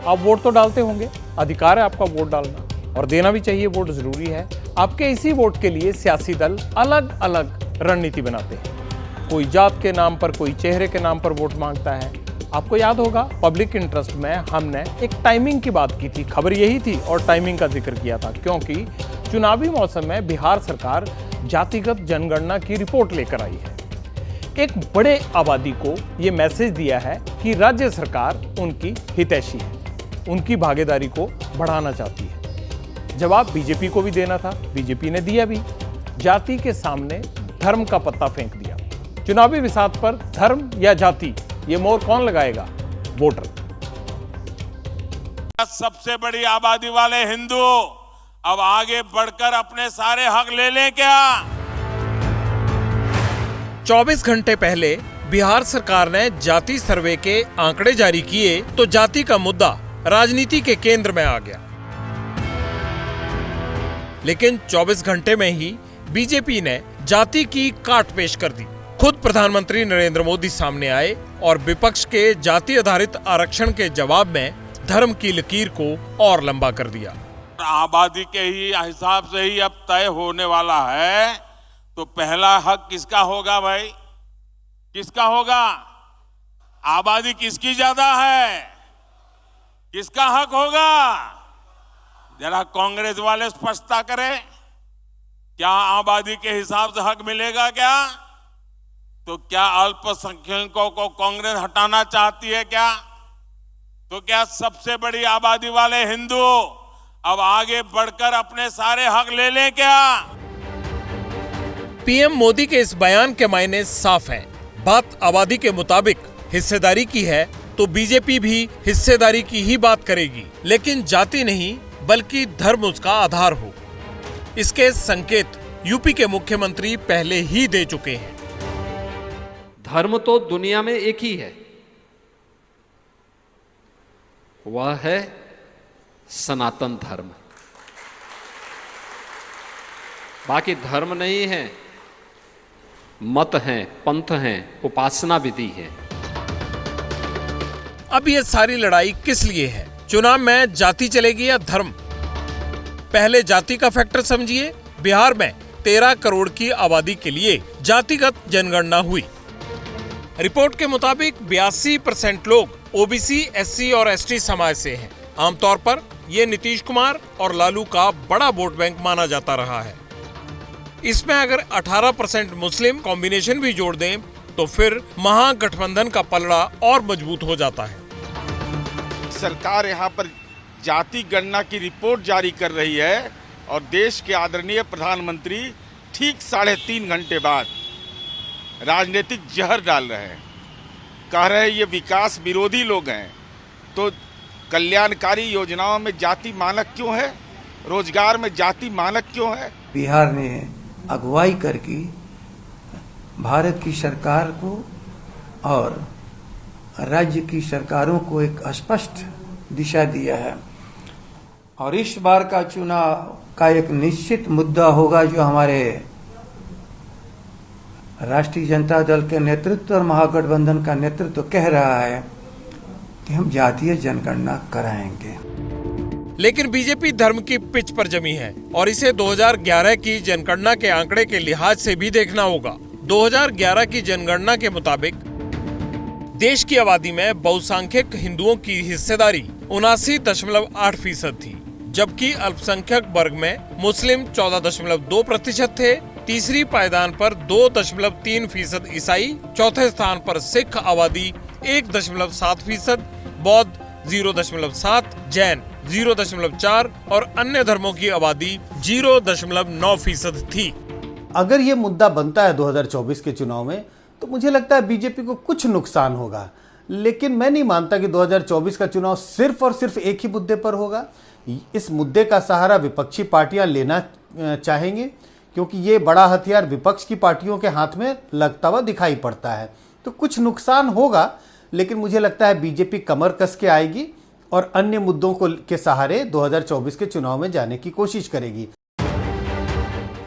आप वोट तो डालते होंगे, अधिकार है आपका वोट डालना और देना भी चाहिए, वोट जरूरी है। आपके इसी वोट के लिए सियासी दल अलग अलग रणनीति बनाते हैं। कोई जात के नाम पर, कोई चेहरे के नाम पर वोट मांगता है। आपको याद होगा पब्लिक इंटरेस्ट में हमने एक टाइमिंग की बात की थी, खबर यही थी और टाइमिंग का जिक्र किया था, क्योंकि चुनावी मौसम में बिहार सरकार जातिगत जनगणना की रिपोर्ट लेकर आई है। एक बड़े आबादी को ये मैसेज दिया है कि राज्य सरकार उनकी हितैषी है, उनकी भागीदारी को बढ़ाना चाहती है। जवाब बीजेपी को भी देना था, बीजेपी ने दिया भी। जाति के सामने धर्म का पत्ता फेंक दिया। चुनावी विसात पर धर्म या जाति, ये मोहर कौन लगाएगा? वोटर। सबसे बड़ी आबादी वाले हिंदू अब आगे बढ़कर अपने सारे हक ले लें क्या? 24 घंटे पहले बिहार सरकार ने जाति सर्वे के आंकड़े जारी किए तो जाति का मुद्दा राजनीति के केंद्र में आ गया। लेकिन 24 घंटे में ही बीजेपी ने जाति की काट पेश कर दी। खुद प्रधानमंत्री नरेंद्र मोदी सामने आए और विपक्ष के जाति आधारित आरक्षण के जवाब में धर्म की लकीर को और लंबा कर दिया। आबादी के ही हिसाब से ही अब तय होने वाला है, तो पहला हक किसका होगा भाई? किसका होगा? आबादी किसकी ज्यादा है? किसका हक होगा? जरा कांग्रेस वाले स्पष्टता करें, क्या आबादी के हिसाब से हक मिलेगा क्या? तो क्या अल्पसंख्यकों को कांग्रेस हटाना चाहती है क्या? तो क्या सबसे बड़ी आबादी वाले हिंदू अब आगे बढ़कर अपने सारे हक ले लें क्या? पीएम मोदी के इस बयान के मायने साफ हैं। बात आबादी के मुताबिक हिस्सेदारी की है तो बीजेपी भी हिस्सेदारी की ही बात करेगी, लेकिन जाति नहीं बल्कि धर्म उसका आधार हो। इसके संकेत यूपी के मुख्यमंत्री पहले ही दे चुके हैं। धर्म तो दुनिया में एक ही है, वह है सनातन धर्म। बाकी धर्म नहीं है, मत हैं, पंथ हैं, उपासना विधि है। अब ये सारी लड़ाई किस लिए है? चुनाव में जाति चलेगी या धर्म? पहले जाति का फैक्टर समझिए। बिहार में 13 करोड़ की आबादी के लिए जातिगत जनगणना हुई। रिपोर्ट के मुताबिक 82% लोग ओबीसी, एससी और एसटी समाज से हैं। आमतौर पर ये नीतीश कुमार और लालू का बड़ा वोट बैंक माना जाता रहा है। इसमें अगर 18% मुस्लिम कॉम्बिनेशन भी जोड़ दें तो फिर महागठबंधन का पलड़ा और मजबूत हो जाता है। सरकार यहाँ पर जाति गणना की रिपोर्ट जारी कर रही है और देश के आदरणीय प्रधानमंत्री ठीक 3.5 घंटे बाद राजनीतिक जहर डाल रहे हैं। कह रहे हैं ये विकास विरोधी लोग हैं, तो कल्याणकारी योजनाओं में जाति मानक क्यों है? रोजगार में जाति मानक क्यों है? बिहार ने अगुवाई करके भारत की सरकार को और राज्य की सरकारों को एक स्पष्ट दिशा दिया है और इस बार का चुनाव का एक निश्चित मुद्दा होगा जो हमारे राष्ट्रीय जनता दल के नेतृत्व और महागठबंधन का नेतृत्व कह रहा है कि हम जातीय जनगणना कराएंगे। लेकिन बीजेपी धर्म की पिच पर जमी है और इसे 2011 की जनगणना के आंकड़े के लिहाज से भी देखना होगा। 2011 की जनगणना के मुताबिक देश की आबादी में बहुसंख्यक हिंदुओं की हिस्सेदारी 79.8% थी, जबकि अल्पसंख्यक वर्ग में मुस्लिम 14.2% थे, तीसरी पायदान पर 2.3% ईसाई, चौथे स्थान पर सिख आबादी 1.7%, बौद्ध 0.7%, जैन 0.4% और अन्य धर्मों की आबादी 0.9% थी। अगर ये मुद्दा बनता है 2024 के चुनाव में तो मुझे लगता है बीजेपी को कुछ नुकसान होगा, लेकिन मैं नहीं मानता कि 2024 का चुनाव सिर्फ और सिर्फ एक ही मुद्दे पर होगा। इस मुद्दे का सहारा विपक्षी पार्टियां लेना चाहेंगे क्योंकि ये बड़ा हथियार विपक्ष की पार्टियों के हाथ में लगता हुआ दिखाई पड़ता है। तो कुछ नुकसान होगा, लेकिन मुझे लगता है बीजेपी कमर कस के आएगी और अन्य मुद्दों को के सहारे 2024 के चुनाव में जाने की कोशिश करेगी।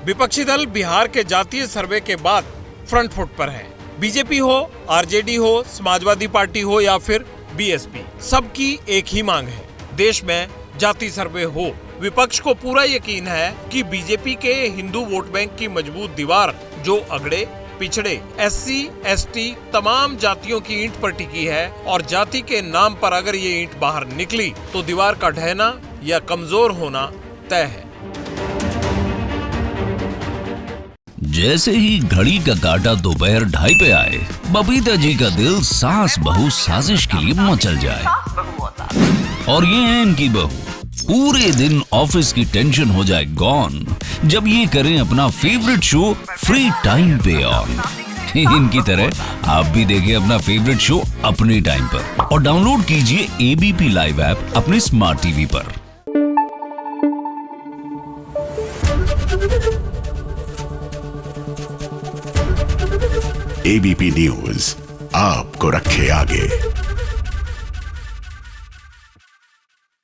विपक्षी दल बिहार के जातीय सर्वे के बाद फ्रंट फुट पर है। बीजेपी हो, आरजेडी हो, समाजवादी पार्टी हो या फिर बीएसपी। सबकी एक ही मांग है, देश में जाति सर्वे हो। विपक्ष को पूरा यकीन है कि बीजेपी के हिंदू वोट बैंक की मजबूत दीवार, जो अगड़े पिछड़े एससी, एसटी तमाम जातियों की ईंट पर टिकी है, और जाति के नाम पर अगर ये ईंट बाहर निकली तो दीवार का ढहना या कमजोर होना तय है। जैसे ही घड़ी का काटा दोपहर 2:30 पे आए, बबीता जी का दिल सास बहू साजिश के लिए मचल जाए। और ये है इनकी बहू, पूरे दिन ऑफिस की टेंशन हो जाए गॉन जब ये करें अपना फेवरेट शो फ्री टाइम पे ऑन। इनकी तरह आप भी देखिए अपना फेवरेट शो अपने टाइम पर और डाउनलोड कीजिए एबीपी लाइव ऐप अपने स्मार्ट टीवी पर। एबीपी न्यूज आपको रखे आगे।